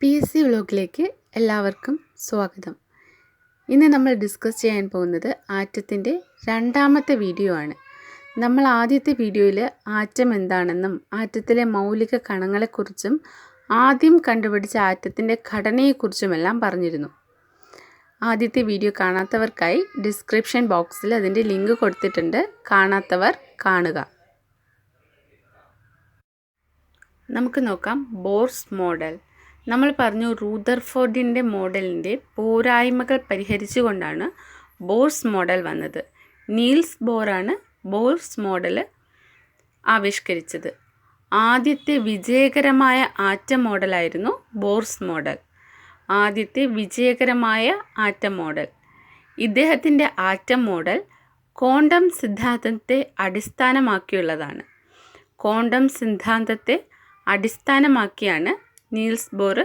PSC വ്ലോഗിലേക്ക് എല്ലാവർക്കും സ്വാഗതം. ഇന്ന് നമ്മൾ ഡിസ്കസ് ചെയ്യാൻ പോകുന്നത് ആറ്റത്തിൻ്റെ രണ്ടാമത്തെ വീഡിയോ ആണ്. നമ്മൾ ആദ്യത്തെ വീഡിയോയിൽ ആറ്റം എന്താണെന്നും ആറ്റത്തിലെ മൗലിക കണങ്ങളെക്കുറിച്ചും ആദ്യം കണ്ടുപിടിച്ച ആറ്റത്തിൻ്റെ ഘടനയെക്കുറിച്ചുമെല്ലാം പറഞ്ഞിരുന്നു. ആദ്യത്തെ വീഡിയോ കാണാത്തവർക്കായി ഡിസ്ക്രിപ്ഷൻ ബോക്സിൽ അതിൻ്റെ ലിങ്ക് കൊടുത്തിട്ടുണ്ട്. കാണാത്തവർ കാണുക. നമുക്ക് നോക്കാം ബോർസ് മോഡൽ. നമ്മൾ പറഞ്ഞു റൂദർഫോർഡിൻ്റെ മോഡലിൻ്റെ പോരായ്മകൾ പരിഹരിച്ചുകൊണ്ടാണ് ബോർസ് മോഡൽ വന്നത്. നീൽസ് ബോറാണ് ബോർസ് മോഡൽ ആവിഷ്കരിച്ചത്. ആദ്യത്തെ വിജയകരമായ ആറ്റം മോഡലായിരുന്നു ബോർസ് മോഡൽ. ഇദ്ദേഹത്തിൻ്റെ ആറ്റം മോഡൽ ക്വാണ്ടം സിദ്ധാന്തത്തെ അടിസ്ഥാനമാക്കിയുള്ളതാണ്. ക്വാണ്ടം സിദ്ധാന്തത്തെ അടിസ്ഥാനമാക്കിയാണ് നീൽസ് ബോർ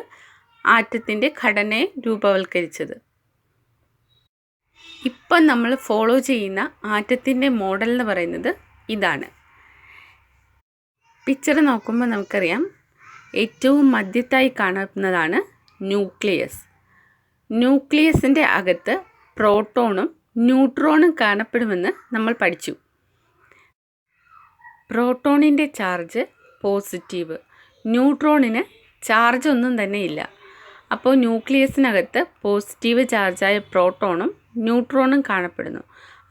ആറ്റത്തിൻ്റെ ഘടനയെ രൂപവൽക്കരിച്ചത്. ഇപ്പം നമ്മൾ ഫോളോ ചെയ്യുന്ന ആറ്റത്തിൻ്റെ മോഡൽ എന്ന് പറയുന്നത് ഇതാണ്. പിക്ചർ നോക്കുമ്പോൾ നമുക്കറിയാം, ഏറ്റവും മധ്യത്തായി കാണുന്നതാണ് ന്യൂക്ലിയസ്. ന്യൂക്ലിയസിൻ്റെ അകത്ത് പ്രോട്ടോണും ന്യൂട്രോണും കാണപ്പെടുമെന്ന് നമ്മൾ പഠിച്ചു. പ്രോട്ടോണിൻ്റെ ചാർജ് പോസിറ്റീവ്, ന്യൂട്രോണിന് ചാർജ് ഒന്നും തന്നെ ഇല്ല. അപ്പോൾ ന്യൂക്ലിയസിനകത്ത് പോസിറ്റീവ് ചാർജായ പ്രോട്ടോണും ന്യൂട്രോണും കാണപ്പെടുന്നു.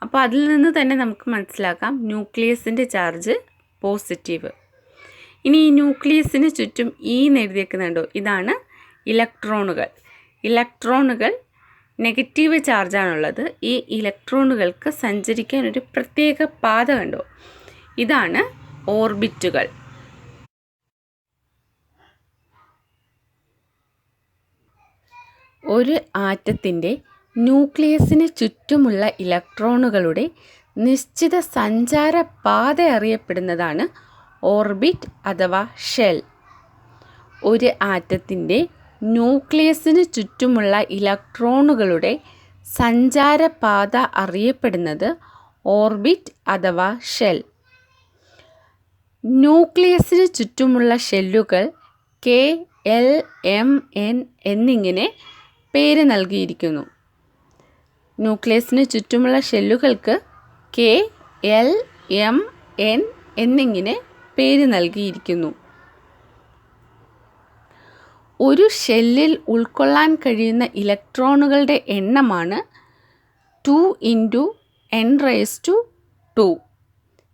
അപ്പോൾ അതിൽ നിന്ന് തന്നെ നമുക്ക് മനസ്സിലാക്കാം ന്യൂക്ലിയസിൻ്റെ ചാർജ് പോസിറ്റീവ്. ഇനി ഈ ന്യൂക്ലിയസിന് ചുറ്റും എഴുതിയേക്കുന്നുണ്ടോ, ഇതാണ് ഇലക്ട്രോണുകൾ. ഇലക്ട്രോണുകൾ നെഗറ്റീവ് ചാർജാണുള്ളത്. ഈ ഇലക്ട്രോണുകൾക്ക് സഞ്ചരിക്കാൻ ഒരു പ്രത്യേക പാത കണ്ടോ, ഇതാണ് ഓർബിറ്റുകൾ. ഒരു ആറ്റത്തിൻ്റെ ന്യൂക്ലിയസിന് ചുറ്റുമുള്ള ഇലക്ട്രോണുകളുടെ നിശ്ചിത സഞ്ചാര പാത അറിയപ്പെടുന്നതാണ് ഓർബിറ്റ് അഥവാ ഷെൽ. ഒരു ആറ്റത്തിൻ്റെ ന്യൂക്ലിയസിന് ചുറ്റുമുള്ള ഇലക്ട്രോണുകളുടെ സഞ്ചാരപാത അറിയപ്പെടുന്നത് ഓർബിറ്റ് അഥവാ ഷെൽ. ന്യൂക്ലിയസിന് ചുറ്റുമുള്ള ഷെല്ലുകൾ K, L, M, N എന്നിങ്ങനെ പേര് നൽകിയിരിക്കുന്നു. ന്യൂക്ലിയസിന് ചുറ്റുമുള്ള ഷെല്ലുകൾക്ക് K, L, M, N എന്നിങ്ങനെ പേര് നൽകിയിരിക്കുന്നു. ഒരു ഷെല്ലിൽ ഉൾക്കൊള്ളാൻ കഴിയുന്ന ഇലക്ട്രോണുകളുടെ എണ്ണമാണ് 2 × n⁻².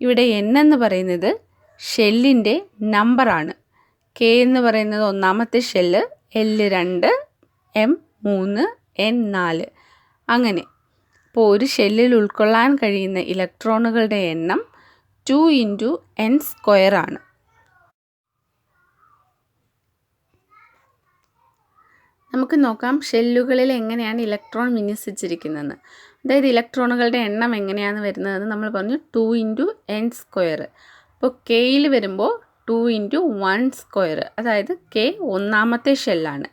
ഇവിടെ n എന്ന് പറയുന്നത് ഷെല്ലിൻ്റെ നമ്പറാണ്. K എന്ന് പറയുന്നത് ഒന്നാമത്തെ ഷെല്ല്, L 2, M 3, N 4 അങ്ങനെ. അപ്പോൾ ഒരു ഷെല്ലിൽ ഉൾക്കൊള്ളാൻ കഴിയുന്ന ഇലക്ട്രോണുകളുടെ എണ്ണം 2 × n² ആണ്. നമുക്ക് നോക്കാം ഷെല്ലുകളിൽ എങ്ങനെയാണ് ഇലക്ട്രോൺ വിന്യസിച്ചിരിക്കുന്നതെന്ന്. അതായത് ഇലക്ട്രോണുകളുടെ എണ്ണം എങ്ങനെയാണ് വരുന്നതെന്ന് നമ്മൾ പറഞ്ഞു 2 × n². അപ്പോൾ കെയിൽ വരുമ്പോൾ 2 × 1², അതായത് K ഒന്നാമത്തെ ഷെല്ലാണ്.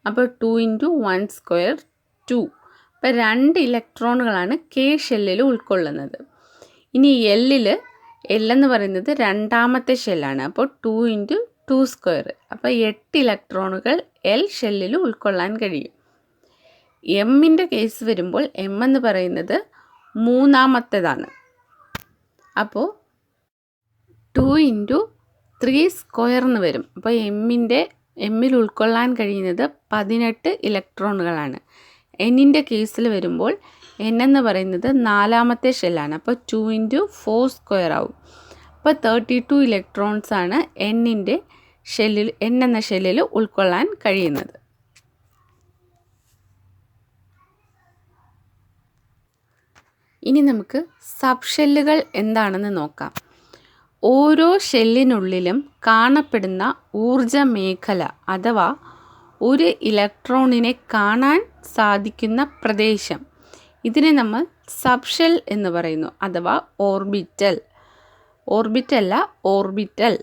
അപ്പോൾ 2 × 1² 2. അപ്പോൾ 2 ഇലക്ട്രോണുകളാണ് K ഷെല്ലിൽ ഉൾക്കൊള്ളുന്നത്. ഇനി L എന്ന് പറയുന്നത് രണ്ടാമത്തെ ഷെല്ലാണ്. അപ്പോൾ 2 × 2². അപ്പോൾ 8 ഇലക്ട്രോണുകൾ L ഷെല്ലിൽ ഉൾക്കൊള്ളാൻ കഴിയും. എമ്മിൻ്റെ കേസ് വരുമ്പോൾ M എന്ന് പറയുന്നത് മൂന്നാമത്തേതാണ്. അപ്പോൾ 2 × 3² എന്ന് വരും. അപ്പോൾ എമ്മിൽ ഉൾക്കൊള്ളാൻ കഴിയുന്നത് 18 ഇലക്ട്രോണുകളാണ്. എന്നിൻ്റെ കേസിൽ വരുമ്പോൾ N എന്ന് പറയുന്നത് നാലാമത്തെ ഷെല്ലാണ്. അപ്പോൾ 2 × 4² ആവും. അപ്പോൾ 32 ഇലക്ട്രോൺസാണ് N എന്ന ഷെല്ലിൽ ഉൾക്കൊള്ളാൻ കഴിയുന്നത്. ഇനി നമുക്ക് സബ് ഷെല്ലുകൾ എന്താണെന്ന് നോക്കാം. ഓരോ ഷെല്ലിനുള്ളിലും കാണപ്പെടുന്ന ഊർജ മേഖല അഥവാ ഒരു ഇലക്ട്രോണിനെ കാണാൻ സാധിക്കുന്ന പ്രദേശം, ഇതിനെ നമ്മൾ സബ് ഷെൽ എന്ന് പറയുന്നു, അഥവാ ഓർബിറ്റൽ. ഓർബിറ്റൽ.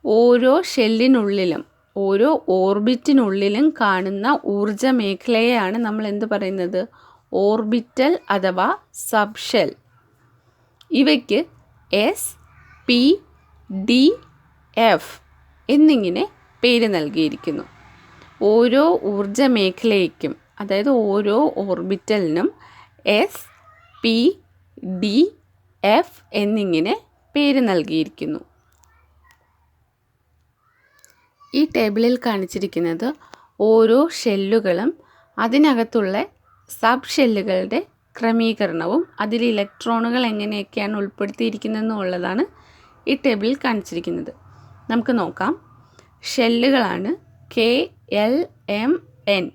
ഓരോ ഷെല്ലിനുള്ളിലും ഓരോ ഓർബിറ്റിനുള്ളിലും കാണുന്ന ഊർജ മേഖലയെയാണ് നമ്മൾ എന്ത് പറയുന്നത്, ഓർബിറ്റൽ അഥവാ സബ് ഷെൽ. ഇവയ്ക്ക് S, P, D, F എന്നിങ്ങനെ പേര് നൽകിയിരിക്കുന്നു. ഓരോ ഊർജ മേഖലയ്ക്കും, അതായത് ഓരോ ഓർബിറ്റലിനും എസ്, പി, ഡി, എഫ് എന്നിങ്ങനെ പേര് നൽകിയിരിക്കുന്നു. ഈ ടേബിളിൽ കാണിച്ചിരിക്കുന്നത് ഓരോ ഷെല്ലുകളും അതിനകത്തുള്ള സബ് ഷെല്ലുകളുടെ ക്രമീകരണവും അതിൽ ഇലക്ട്രോണുകൾ എങ്ങനെയൊക്കെയാണ് ഉൾപ്പെടുത്തിയിരിക്കുന്നതെന്നുള്ളതാണ് ഈ ടേബിളിൽ കാണിച്ചിരിക്കുന്നത്. നമുക്ക് നോക്കാം. ഷെല്ലുകളാണ് കെ, എൽ, എം, എൻ.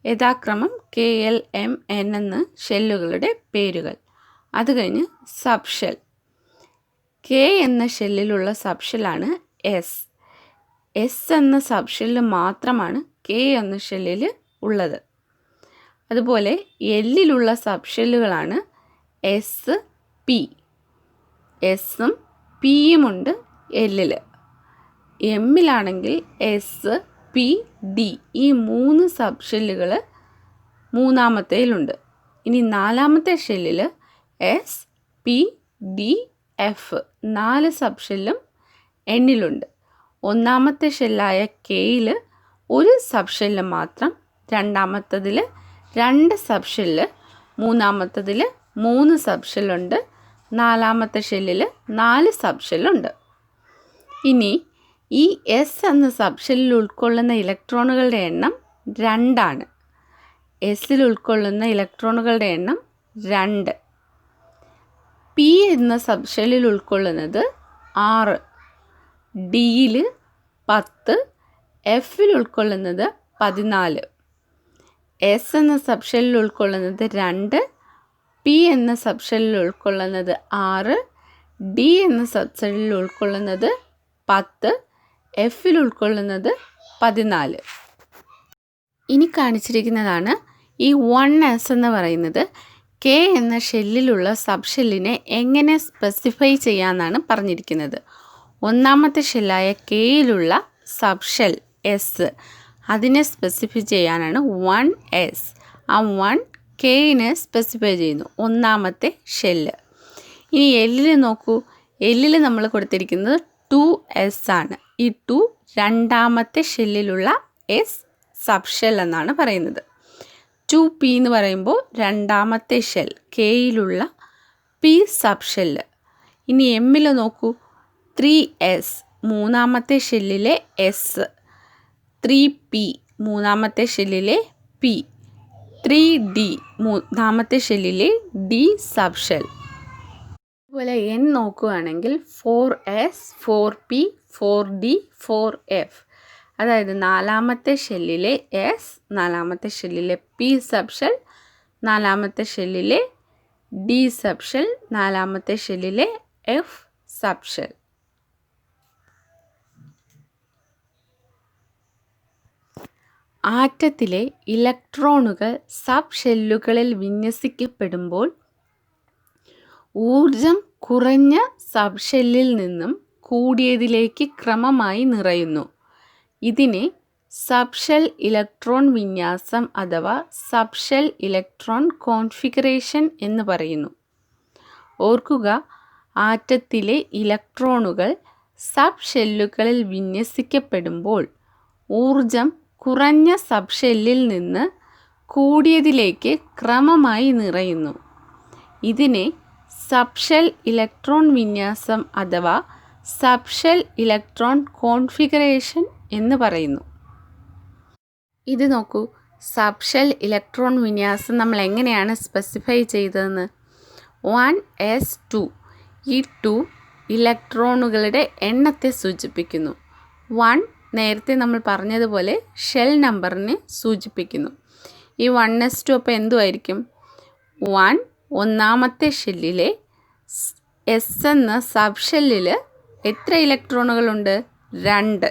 യഥാക്രമം കെ, എൽ, എം, എൻ എന്ന് ഷെല്ലുകളുടെ പേരുകൾ. അത് കഴിഞ്ഞ് സബ് ഷെൽ. കെ എന്ന ഷെല്ലിലുള്ള സബ് ഷെല്ലാണ് എസ്. എസ് എന്ന സബ് ഷെല്ല് മാത്രമാണ് കെ എന്ന ഷെല്ലിൽ ഉള്ളത്. അതുപോലെ എല്ലിലുള്ള സബ് ഷെല്ലുകളാണ് എസ്, പി. എസും പിയുമുണ്ട് എല്ലിൽ. എമ്മിലാണെങ്കിൽ എസ്, പി, ഡി ഈ 3 സബ് ഷെല്ലുകൾ മൂന്നാമത്തേലുണ്ട്. ഇനി നാലാമത്തെ ഷെല്ലിൽ s, p, d, f 4 sub ഷെല്ലും എന്നിലുണ്ട്. ഒന്നാമത്തെ ഷെല്ലായ കെയിൽ ഒരു സബ് ഷെല്ല് മാത്രം, രണ്ടാമത്തതിൽ 2 സബ് ഷെല്ല്, മൂന്നാമത്തതിൽ 3 സബ് ഷെല്ലുണ്ട്, നാലാമത്തെ ഷെല്ലിൽ 4 സബ് ഷെല്ലുണ്ട്. ഇനി ഈ എസ് എന്ന സബ് ഷെല്ലിൽ ഉൾക്കൊള്ളുന്ന ഇലക്ട്രോണുകളുടെ എണ്ണം 2 ആണ്. എസിൽ ഉൾക്കൊള്ളുന്ന ഇലക്ട്രോണുകളുടെ എണ്ണം 2. പി എന്ന സബ് ഷെല്ലിൽ ഉൾക്കൊള്ളുന്നത് 6, ഡിയിൽ 10, എഫിൽ ഉൾക്കൊള്ളുന്നത് 14. എസ് എന്ന സബ് ഷെല്ലിൽ ഉൾക്കൊള്ളുന്നത് 2, പി എന്ന സബ് ഷെല്ലിൽ ഉൾക്കൊള്ളുന്നത് 6, ഡി എന്ന സബ് ഷെല്ലിൽ ഉൾക്കൊള്ളുന്നത് 10, എഫിൽ ഉൾക്കൊള്ളുന്നത് 14. ഇനി കാണിച്ചിരിക്കുന്നതാണ് ഈ 1s എന്ന് പറയുന്നത്. കെ എന്ന ഷെല്ലിലുള്ള സബ് ഷെല്ലിനെ എങ്ങനെ സ്പെസിഫൈ ചെയ്യാമെന്നാണ് പറഞ്ഞിരിക്കുന്നത്. ഒന്നാമത്തെ ഷെല്ലായ കെയിലുള്ള സബ് ഷെൽ എസ്, അതിനെ സ്പെസിഫൈ ചെയ്യാനാണ് 1s. ആ 1 കെയിനെ സ്പെസിഫൈ ചെയ്യുന്നു, ഒന്നാമത്തെ ഷെല്ല്. ഇനി എല്ലിൽ നോക്കൂ. എല്ലിൽ നമ്മൾ കൊടുത്തിരിക്കുന്നത് 2s ആണ്. ഈ 2 രണ്ടാമത്തെ ഷെല്ലിലുള്ള എസ് സബ് ഷെൽ എന്നാണ് പറയുന്നത്. 2p എന്ന് പറയുമ്പോൾ രണ്ടാമത്തെ ഷെൽ കെയിലുള്ള പി സബ് ഷെല്ല്. ഇനി എമ്മിൽ നോക്കൂ. 3s മൂന്നാമത്തെ ഷെല്ലിലെ എസ്, 3p മൂന്നാമത്തെ ഷെല്ലിലെ പി, 3d മൂന്നാമത്തെ ഷെല്ലിലെ ഡി സബ് ഷെൽ. അതുപോലെ എൻ നോക്കുകയാണെങ്കിൽ 4s, 4p, 4d, 4f. അതായത് നാലാമത്തെ ഷെല്ലിലെ എസ്, നാലാമത്തെ ഷെല്ലിലെ പി സബ് ഷെൽ, നാലാമത്തെ ഷെല്ലിലെ ഡി സബ് ഷെൽ, നാലാമത്തെ ഷെല്ലിലെ എഫ് സബ് ഷെൽ. ആറ്റത്തിലെ ഇലക്ട്രോണുകൾ സബ് ഷെല്ലുകളിൽ വിന്യസിക്കപ്പെടുമ്പോൾ ഊർജം കുറഞ്ഞ സബ് ഷെല്ലിൽ നിന്നും കൂടിയതിലേക്ക് ക്രമമായി നിറയുന്നു. ഇതിനെ സബ് ഷെൽ ഇലക്ട്രോൺ വിന്യാസം അഥവാ സബ് ഷെൽ ഇലക്ട്രോൺ കോൺഫിഗറേഷൻ എന്ന് പറയുന്നു. ഓർക്കുക, ആറ്റത്തിലെ ഇലക്ട്രോണുകൾ സബ് ഷെല്ലുകളിൽ വിന്യസിക്കപ്പെടുമ്പോൾ ഊർജം കുറഞ്ഞ സബ് ഷെല്ലിൽ നിന്ന് കൂടിയതിലേക്ക് ക്രമമായി നിറയുന്നു. ഇതിനെ സബ് ഷെൽ ഇലക്ട്രോൺ വിന്യാസം അഥവാ സബ് ഷെൽ ഇലക്ട്രോൺ കോൺഫിഗറേഷൻ എന്ന് പറയുന്നു. ഇത് നോക്കൂ. സബ് ഷെൽ ഇലക്ട്രോൺ വിന്യാസം നമ്മൾ എങ്ങനെയാണ് സ്പെസിഫൈ ചെയ്തതെന്ന്. 1s2. ഈ 2 ഇലക്ട്രോണുകളുടെ എണ്ണത്തെ സൂചിപ്പിക്കുന്നു. 1 നേരത്തെ നമ്മൾ പറഞ്ഞതുപോലെ ഷെൽ നമ്പറിനെ സൂചിപ്പിക്കുന്നു. ഈ 1s2 അപ്പോൾ എന്തുമായിരിക്കും? 1 ഒന്നാമത്തെ ഷെല്ലിലെ എസ് എന്ന സബ് ഷെല്ലിൽ എത്ര ഇലക്ട്രോണുകളുണ്ട്? 2.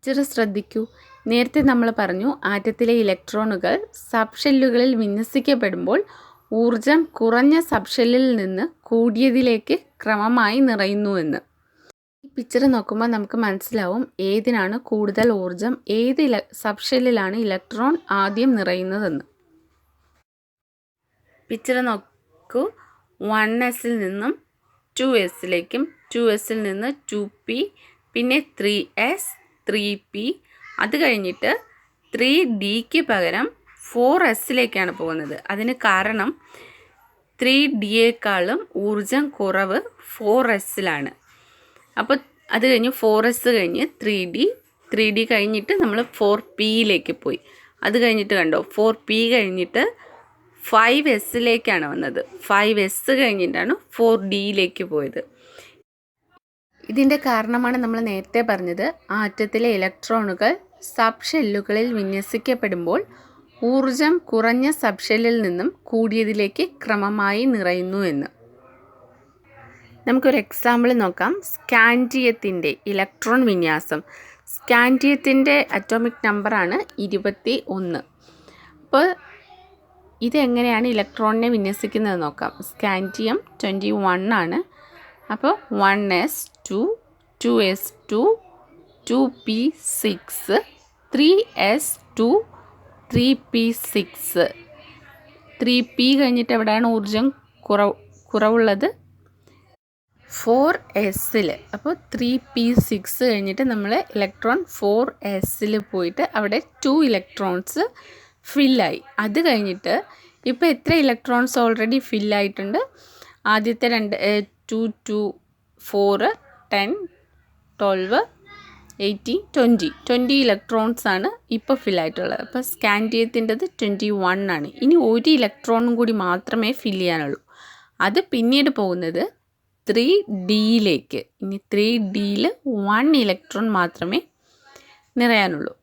ഇച്ചിരി ശ്രദ്ധിക്കൂ. നേരത്തെ നമ്മൾ പറഞ്ഞു ആറ്റത്തിലെ ഇലക്ട്രോണുകൾ സബ് ഷെല്ലുകളിൽ വിന്യസിക്കപ്പെടുമ്പോൾ ഊർജം കുറഞ്ഞ സബ് ഷെല്ലിൽ നിന്ന് കൂടിയതിലേക്ക് ക്രമമായി നിറയുന്നുവെന്ന്. ഈ പിക്ചർ നോക്കുമ്പോൾ നമുക്ക് മനസ്സിലാവും ഏതിനാണ് കൂടുതൽ ഊർജം, ഏത് സബ് ഷെല്ലിലാണ് ഇലക്ട്രോൺ ആദ്യം നിറയുന്നതെന്ന്. പിക്ചർ നോക്കൂ. 1sൽ നിന്നും 2s-ലേക്കും 2s-ൽ നിന്ന് 2p, പിന്നെ 3s, 3p. അത് കഴിഞ്ഞിട്ട് 3dക്ക് പകരം 4s-ലേക്കാണ് പോകുന്നത്. അതിന് കാരണം 3dയേക്കാളും ഊർജം കുറവ് 4s-ലാണ്. അപ്പോൾ അത് കഴിഞ്ഞ് 4s കഴിഞ്ഞ് 3d കഴിഞ്ഞിട്ട് നമ്മൾ 4p-യിലേക്ക് പോയി. അത് കഴിഞ്ഞിട്ട് കണ്ടോ 4p കഴിഞ്ഞിട്ട് 5s-ലേക്കാണ് വന്നത്. 5s കഴിഞ്ഞിട്ടാണ് 4d-യിലേക്ക് പോയത്. ഇതിൻ്റെ കാരണമാണ് നമ്മൾ നേരത്തെ പറഞ്ഞത്, ആറ്റത്തിലെ ഇലക്ട്രോണുകൾ സബ് ഷെല്ലുകളിൽ വിന്യസിക്കപ്പെടുമ്പോൾ ഊർജം കുറഞ്ഞ സബ് ഷെല്ലിൽ നിന്നും കൂടിയതിലേക്ക് ക്രമമായി നിറയുന്നു എന്ന്. നമുക്കൊരു എക്സാമ്പിൾ നോക്കാം. സ്കാൻഡിയത്തിൻ്റെ ഇലക്ട്രോൺ വിന്യാസം. സ്കാൻഡിയത്തിൻ്റെ അറ്റോമിക് നമ്പറാണ് 21. അപ്പോൾ ഇതെങ്ങനെയാണ് ഇലക്ട്രോണിനെ വിന്യസിക്കുന്നത് നോക്കാം. സ്കാൻഡിയം 21 ആണ്. അപ്പോൾ 1s2, 2s2, 2p6, 3s2, 3p6. 3p കഴിഞ്ഞിട്ട് എവിടെയാണ് ഊർജം കുറവുള്ളത്? 4s-ൽ. അപ്പോൾ 3p6 കഴിഞ്ഞിട്ട് നമ്മൾ ഇലക്ട്രോൺ 4s-ൽ പോയിട്ട് അവിടെ 2 ഇലക്ട്രോൺസ് ഫില്ലായി. അത് കഴിഞ്ഞിട്ട് ഇപ്പോൾ എത്ര ഇലക്ട്രോൺസ് ഓൾറെഡി ഫില്ലായിട്ടുണ്ട്? ആദ്യത്തെ 2, 2, 4, 10, 12, 18, 20 ഇലക്ട്രോൺസ് ആണ് ഇപ്പോൾ ഫില്ലായിട്ടുള്ളത്. അപ്പോൾ സ്കാൻഡിയത്തിൻ്റെത് 21 ആണ്. ഇനി ഒരു ഇലക്ട്രോണും കൂടി മാത്രമേ ഫില്ല് ചെയ്യാനുള്ളൂ. അത് പിന്നീട് പോകുന്നത് 3dയിലേക്ക്. ഇനി 3dയിൽ 1 ഇലക്ട്രോൺ മാത്രമേ നിറയാനുള്ളൂ.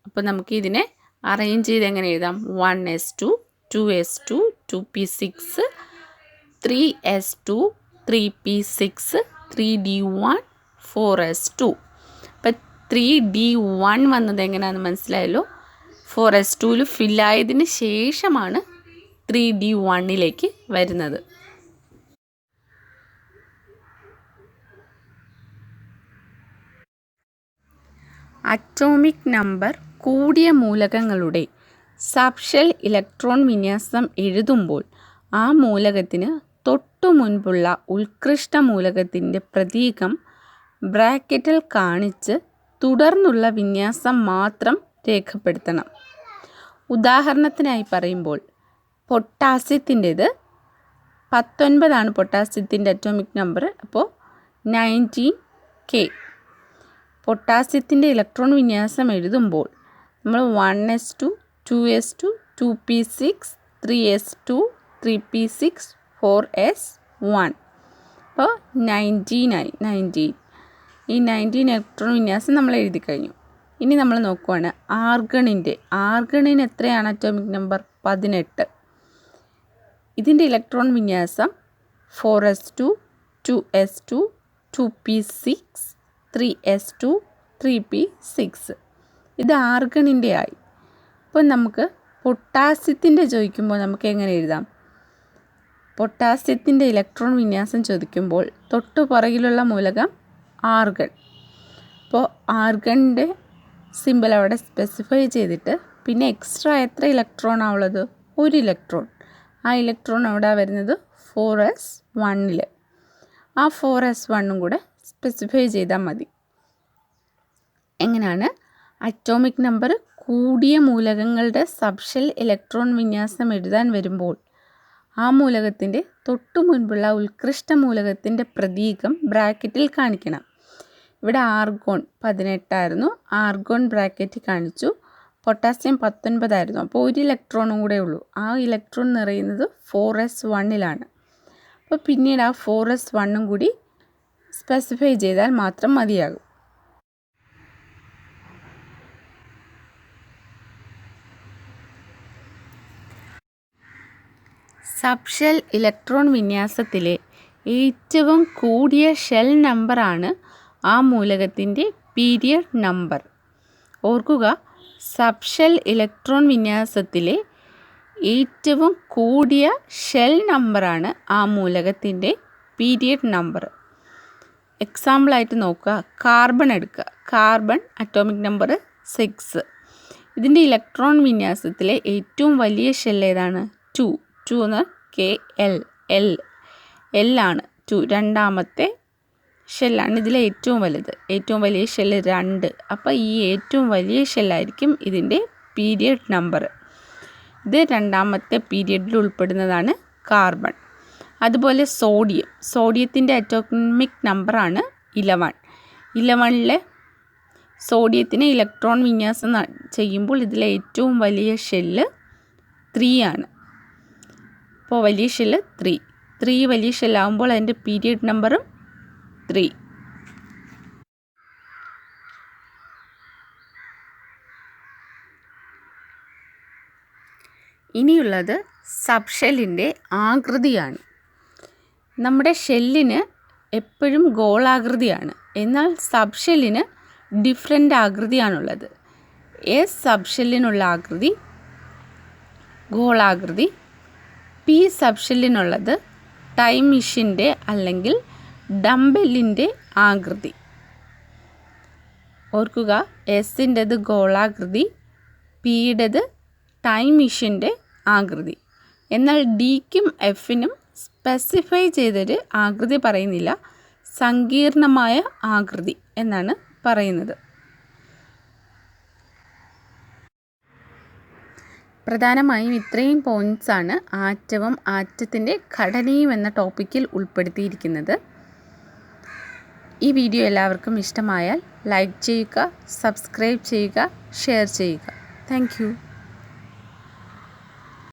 അപ്പോൾ നമുക്ക് ഇതിനെ അറേഞ്ച് ചെയ്ത് എങ്ങനെ എഴുതാം? 1s2, 2s2, 2p6, 3s2, 3p6, 3d1, 4s2. അപ്പം 3d1 വന്നത് എങ്ങനെയാണെന്ന് മനസ്സിലായല്ലോ. 4s2-ൽ ഫില്ലായതിന് ശേഷമാണ് 3d1-ലേക്ക് വരുന്നത്. അറ്റോമിക് നമ്പർ കൂടിയ മൂലകങ്ങളുടെ സബ് ഷെൽ ഇലക്ട്രോൺ വിന്യാസം എഴുതുമ്പോൾ ആ മൂലകത്തിന് തൊട്ടു മുൻപുള്ള ഉത്കൃഷ്ട മൂലകത്തിൻ്റെ പ്രതീകം ബ്രാക്കറ്റിൽ കാണിച്ച് തുടർന്നുള്ള വിന്യാസം മാത്രം രേഖപ്പെടുത്തണം. ഉദാഹരണത്തിനായി പറയുമ്പോൾ പൊട്ടാസ്യത്തിൻ്റേത് 19 പൊട്ടാസ്യത്തിൻ്റെ അറ്റോമിക് നമ്പർ. അപ്പോൾ 19K. പൊട്ടാസ്യത്തിൻ്റെ ഇലക്ട്രോൺ വിന്യാസം എഴുതുമ്പോൾ നമ്മൾ 1s2, 2s2, 2p6, 3s2, 3p6, 4s1. അപ്പോൾ 19 ഈ 19 ഇലക്ട്രോൺ വിന്യാസം നമ്മൾ എഴുതി കഴിഞ്ഞു. ഇനി നമ്മൾ നോക്കുവാണ് ആർഗണിന് എത്രയാണ് അറ്റോമിക് നമ്പർ? 18. ഇതിൻ്റെ ഇലക്ട്രോൺ വിന്യാസം 4s2, 2s2, 2p6, 3s2, 3p6. ഇത് ആർഗണിൻ്റെ ആയി. അപ്പോൾ നമുക്ക് പൊട്ടാസ്യത്തിൻ്റെ ചോദിക്കുമ്പോൾ നമുക്ക് എങ്ങനെ എഴുതാം? പൊട്ടാസ്യത്തിൻ്റെ ഇലക്ട്രോൺ വിന്യാസം ചോദിക്കുമ്പോൾ തൊട്ടു പുറകിലുള്ള മൂലകം ആർഗൺ. അപ്പോൾ ആർഗണിൻ്റെ സിമ്പിൾ അവിടെ സ്പെസിഫൈ ചെയ്തിട്ട് പിന്നെ എക്സ്ട്രാ എത്ര ഇലക്ട്രോണാണ് ഉള്ളത്? 1 ഇലക്ട്രോൺ. ആ ഇലക്ട്രോൺ അവിടെ വരുന്നത് 4s1-ൽ. ആ 4s1-ഉം കൂടെ സ്പെസിഫൈ ചെയ്താൽ മതി. എങ്ങനെയാണ് അറ്റോമിക് നമ്പർ കൂടിയ മൂലകങ്ങളുടെ സബ് ഷെൽ ഇലക്ട്രോൺ വിന്യാസം എഴുതാൻ വരുമ്പോൾ ആ മൂലകത്തിൻ്റെ തൊട്ടു മുൻപുള്ള ഉത്കൃഷ്ട മൂലകത്തിൻ്റെ പ്രതീകം ബ്രാക്കറ്റിൽ കാണിക്കണം. ഇവിടെ ആർഗോൺ 18 ആർഗോൺ ബ്രാക്കറ്റ് കാണിച്ചു. പൊട്ടാസ്യം 19 അപ്പോൾ 1 ഇലക്ട്രോണും കൂടെ ഉള്ളൂ. ആ ഇലക്ട്രോൺ നിറയുന്നത് 4s1-ലാണ്. അപ്പോൾ പിന്നീട് ആ 4s1-ഉം കൂടി സ്പെസിഫൈ ചെയ്താൽ മാത്രം മതിയാകും. സബ് ഷെൽ ഇലക്ട്രോൺ വിന്യാസത്തിലെ ഏറ്റവും കൂടിയ ഷെൽ നമ്പറാണ് ആ മൂലകത്തിൻ്റെ പീരിയഡ് നമ്പർ. ഓർക്കുക, സബ് ഷെൽ ഇലക്ട്രോൺ വിന്യാസത്തിലെ ഏറ്റവും കൂടിയ ഷെൽ നമ്പറാണ് ആ മൂലകത്തിൻ്റെ പീരിയഡ് നമ്പർ. എക്സാമ്പിളായിട്ട് നോക്കുക, കാർബൺ എടുക്കുക. Carbon atomic number 6. ഇതിൻ്റെ ഇലക്ട്രോൺ വിന്യാസത്തിലെ ഏറ്റവും വലിയ ഷെൽ ഏതാണ്? 2 എന്ന് KL ആണ്. 2 രണ്ടാമത്തെ ഷെല്ലാണ് ഇതിലെ ഏറ്റവും വലുത്. ഏറ്റവും വലിയ ഷെല്ല് 2. അപ്പോൾ ഈ ഏറ്റവും വലിയ ഷെല്ലായിരിക്കും ഇതിൻ്റെ പീരിയഡ് നമ്പർ. ഇത് രണ്ടാമത്തെ പീരിയഡിൽ ഉൾപ്പെടുന്നതാണ് കാർബൺ. അതുപോലെ സോഡിയത്തിൻ്റെ അറ്റോമിക് നമ്പറാണ് 11. 11ലെ സോഡിയത്തിന് ഇലക്ട്രോൺ വിന്യാസം ചെയ്യുമ്പോൾ ഇതിലെ ഏറ്റവും വലിയ ഷെല്ല് 3 ആണ്. അപ്പോൾ വലിയ ഷെല്ല് 3 വലിയ ഷെല്ലാകുമ്പോൾ അതിൻ്റെ പീരിയഡ് നമ്പറും 3. ഇനിയുള്ളത് സബ് ഷെല്ലിൻ്റെ ആകൃതിയാണ്. നമ്മുടെ ഷെല്ലിന് എപ്പോഴും ഗോളാകൃതിയാണ്, എന്നാൽ സബ് ഷെല്ലിന് ഡിഫറെൻ്റ് ആകൃതിയാണുള്ളത്. സബ് ഷെല്ലിനുള്ള ആകൃതി ഗോളാകൃതി, പി സബ് ഷെല്ലിനുള്ളത് ടൈം മെഷീൻ്റെ അല്ലെങ്കിൽ ഡംബെല്ലിൻ്റെ ആകൃതി. ഓർക്കുക, എസിൻ്റെത് ഗോളാകൃതി, പിയുടേത് ടൈം മെഷീൻ്റെ ആകൃതി. എന്നാൽ ഡിക്കും എഫിനും സ്പെസിഫൈ ചെയ്തൊരു ആകൃതി പറയുന്നില്ല, സങ്കീർണമായ ആകൃതി എന്നാണ് പറയുന്നത്. പ്രധാനമായും ഇത്രയും പോയിൻറ്റ്സാണ് ആറ്റവും ആറ്റത്തിൻ്റെ ഘടനയും എന്ന ടോപ്പിക്കിൽ ഉൾപ്പെടുത്തിയിരിക്കുന്നത്. ഈ വീഡിയോ എല്ലാവർക്കും ഇഷ്ടമായാൽ ലൈക്ക് ചെയ്യുക, സബ്സ്ക്രൈബ് ചെയ്യുക, ഷെയർ ചെയ്യുക. താങ്ക്